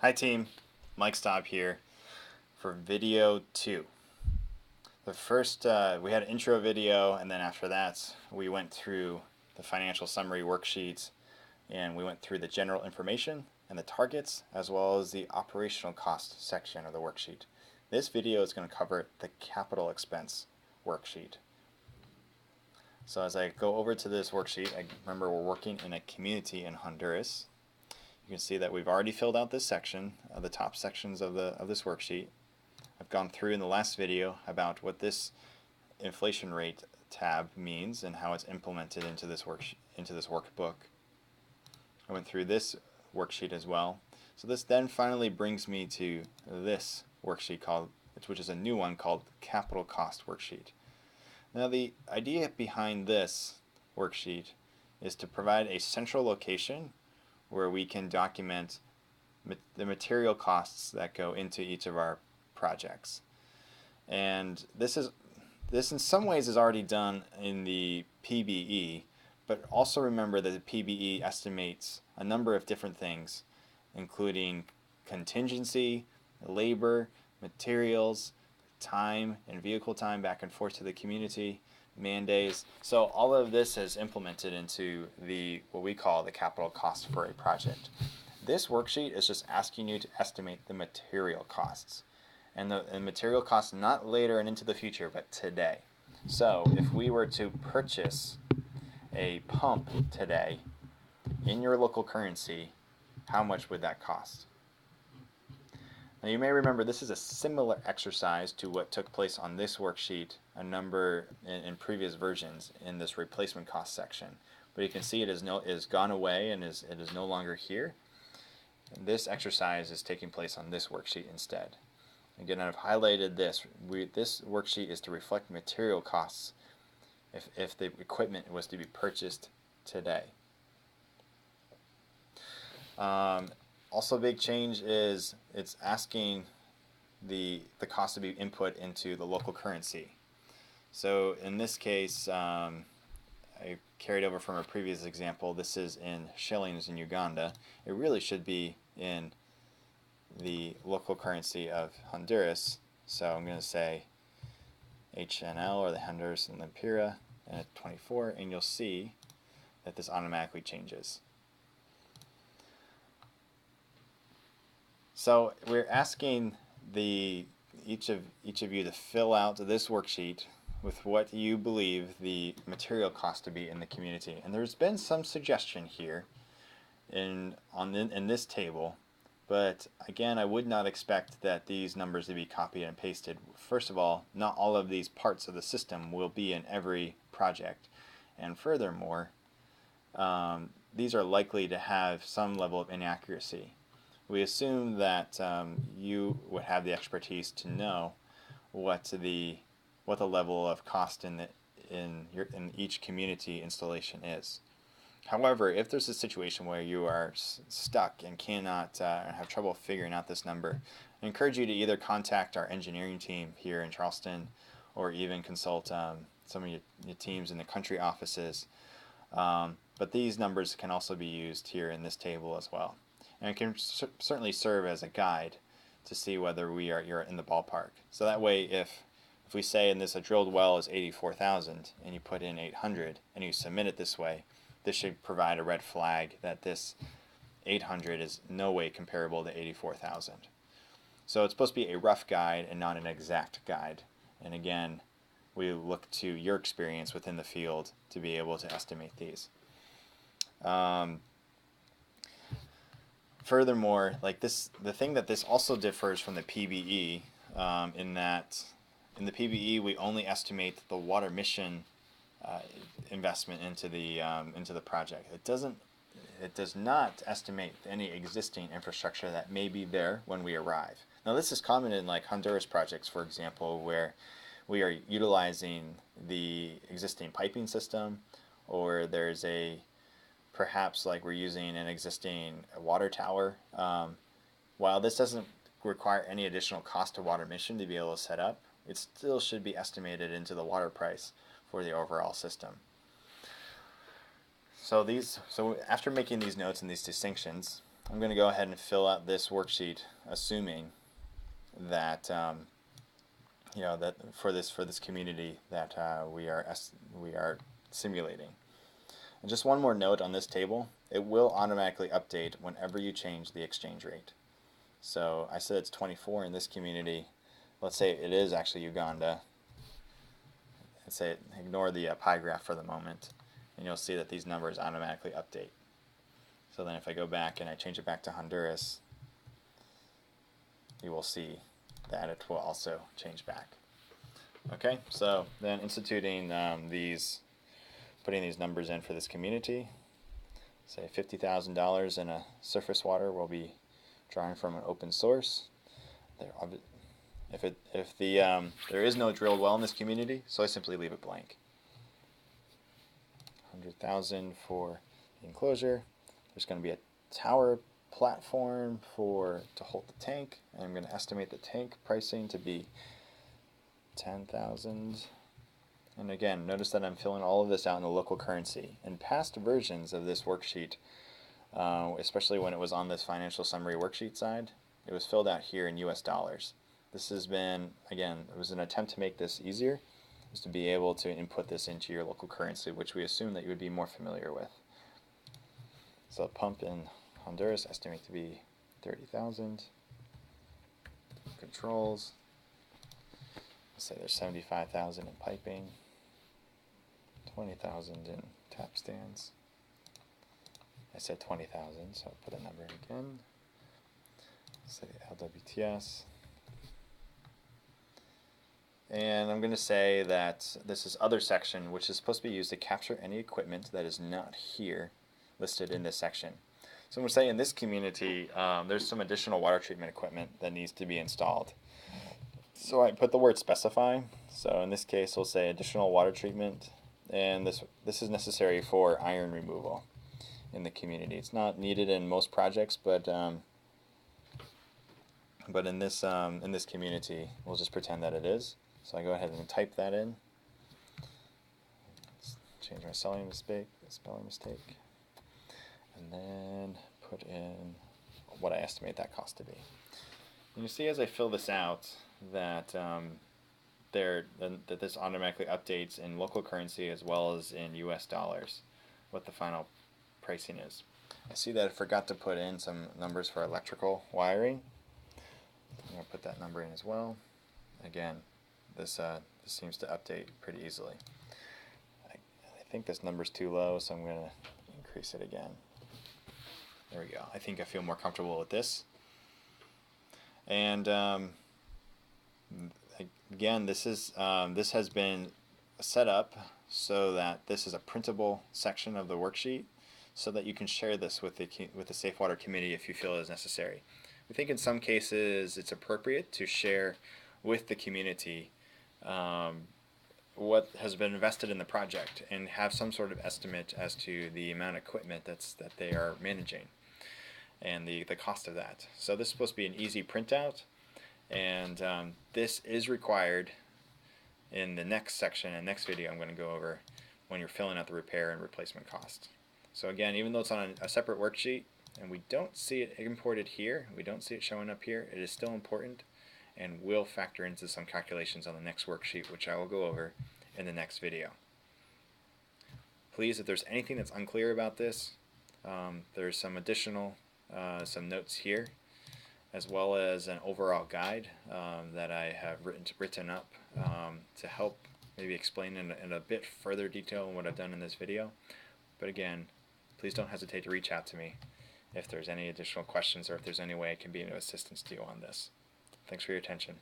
Hi team, Mike Staub here for video 2. The first, we had an intro video, and then after that we went through the financial summary worksheets, and we went through the general information and the targets, as well as the operational cost section of the worksheet. This video is going to cover the capital expense worksheet. So as I go over to this worksheet, I remember we're working in a community in Honduras. You can see that we've already filled out this section, the top sections of this worksheet. I've gone through in the last video about what this inflation rate tab means and how it's implemented into this workbook. I went through this worksheet as well. So this then finally brings me to this worksheet which is a new one called Capital Cost Worksheet. Now the idea behind this worksheet is to provide a central location where we can document the material costs that go into each of our projects. And this in some ways is already done in the PBE, but also remember that the PBE estimates a number of different things, including contingency, labor, materials, time and vehicle time back and forth to the community, man days. So all of this is implemented into what we call the capital cost for a project. This worksheet is just asking you to estimate the material costs, and the material costs not later and into the future, but today. So if we were to purchase a pump today in your local currency, how much would that cost? Now you may remember this is a similar exercise to what took place on this worksheet a number in previous versions in this replacement cost section. But you can see it is gone away and it is no longer here. And this exercise is taking place on this worksheet instead. Again, I've highlighted this. This worksheet is to reflect material costs if the equipment was to be purchased today. Also, a big change is it's asking the cost to be input into the local currency. So in this case, I carried over from a previous example. This is in shillings in Uganda. It really should be in the local currency of Honduras. So I'm going to say HNL, or the Honduras and Lempira, and 24, and you'll see that this automatically changes. So we're asking each of you to fill out this worksheet with what you believe the material cost to be in the community. And there's been some suggestion here in this table, but again, I would not expect that these numbers to be copied and pasted. First of all, not all of these parts of the system will be in every project, and furthermore, these are likely to have some level of inaccuracy. We assume that you would have the expertise to know what the level of cost in each community installation is. However, if there's a situation where you are stuck and cannot have trouble figuring out this number, I encourage you to either contact our engineering team here in Charleston, or even consult some of your teams in the country offices. But these numbers can also be used here in this table as well. And it can certainly serve as a guide to see whether you're in the ballpark. So that way, if we say in this a drilled well is 84,000 and you put in 800 and you submit it this way, this should provide a red flag that this 800 is no way comparable to 84,000. So it's supposed to be a rough guide and not an exact guide. And again, we look to your experience within the field to be able to estimate these. Furthermore, the thing that this also differs from the PBE, in that in the PBE we only estimate the water mission investment into the project. It does not estimate any existing infrastructure that may be there when we arrive. Now this is common in like Honduras projects, for example, where we are utilizing the existing piping system, or there's perhaps like we're using an existing water tower. While this doesn't require any additional cost to water mission to be able to set up, it still should be estimated into the water price for the overall system. So after making these notes and these distinctions, I'm going to go ahead and fill out this worksheet, assuming that that for this community that we are simulating. And just one more note on this table: it will automatically update whenever you change the exchange rate. So I said it's 24 in this community. Let's say it is actually Uganda. And say ignore the pie graph for the moment, and you'll see that these numbers automatically update. So then if I go back and I change it back to Honduras, you will see that it will also change back. Okay, so then instituting putting these numbers in for this community. Say $50,000 in a surface water will be drawing from an open source. If there is no drilled well in this community, so I simply leave it blank. 100,000 for the enclosure. There's going to be a tower platform to hold the tank, and I'm going to estimate the tank pricing to be 10,000. And again, notice that I'm filling all of this out in the local currency. In past versions of this worksheet, especially when it was on this financial summary worksheet side, it was filled out here in US dollars. This has been, again, it was an attempt to make this easier, is to be able to input this into your local currency, which we assume that you would be more familiar with. So pump in Honduras, estimate to be 30,000. Controls, let's say there's 75,000 in piping, 20,000 in tap stands. I said 20,000, so I'll put a number in again. Say LWTS. And I'm going to say that this is other section, which is supposed to be used to capture any equipment that is not here listed in this section. So I'm going to say in this community, there's some additional water treatment equipment that needs to be installed. So I put the word specify. So in this case, we'll say additional water treatment, and this is necessary for iron removal in the community. It's not needed in most projects, but in this community, we'll just pretend that it is. So I go ahead and type that in. Let's change my spelling mistake, and then put in what I estimate that cost to be. And you see as I fill this out that that this automatically updates in local currency as well as in US dollars what the final pricing is. I see that I forgot to put in some numbers for electrical wiring. I'm going to put that number in as well. Again, this seems to update pretty easily. I think this number's too low, so I'm going to increase it again. There we go. I think I feel more comfortable with this. And again, this has been set up so that this is a printable section of the worksheet, so that you can share this with the Safe Water Committee if you feel it is necessary. We think in some cases it's appropriate to share with the community what has been invested in the project and have some sort of estimate as to the amount of equipment that they are managing and the cost of that. So this is supposed to be an easy printout, and this is required in the next section and next video I'm going to go over when you're filling out the repair and replacement cost. So again, even though it's on a separate worksheet and we don't see it imported here, we don't see it showing up here, it is still important and will factor into some calculations on the next worksheet, which I will go over in the next video. Please, if there's anything that's unclear about this, there's some additional some notes here, as well as an overall guide that I have written up to help maybe explain in a bit further detail than what I've done in this video. But again, please don't hesitate to reach out to me if there's any additional questions or if there's any way I can be of assistance to you on this. Thanks for your attention.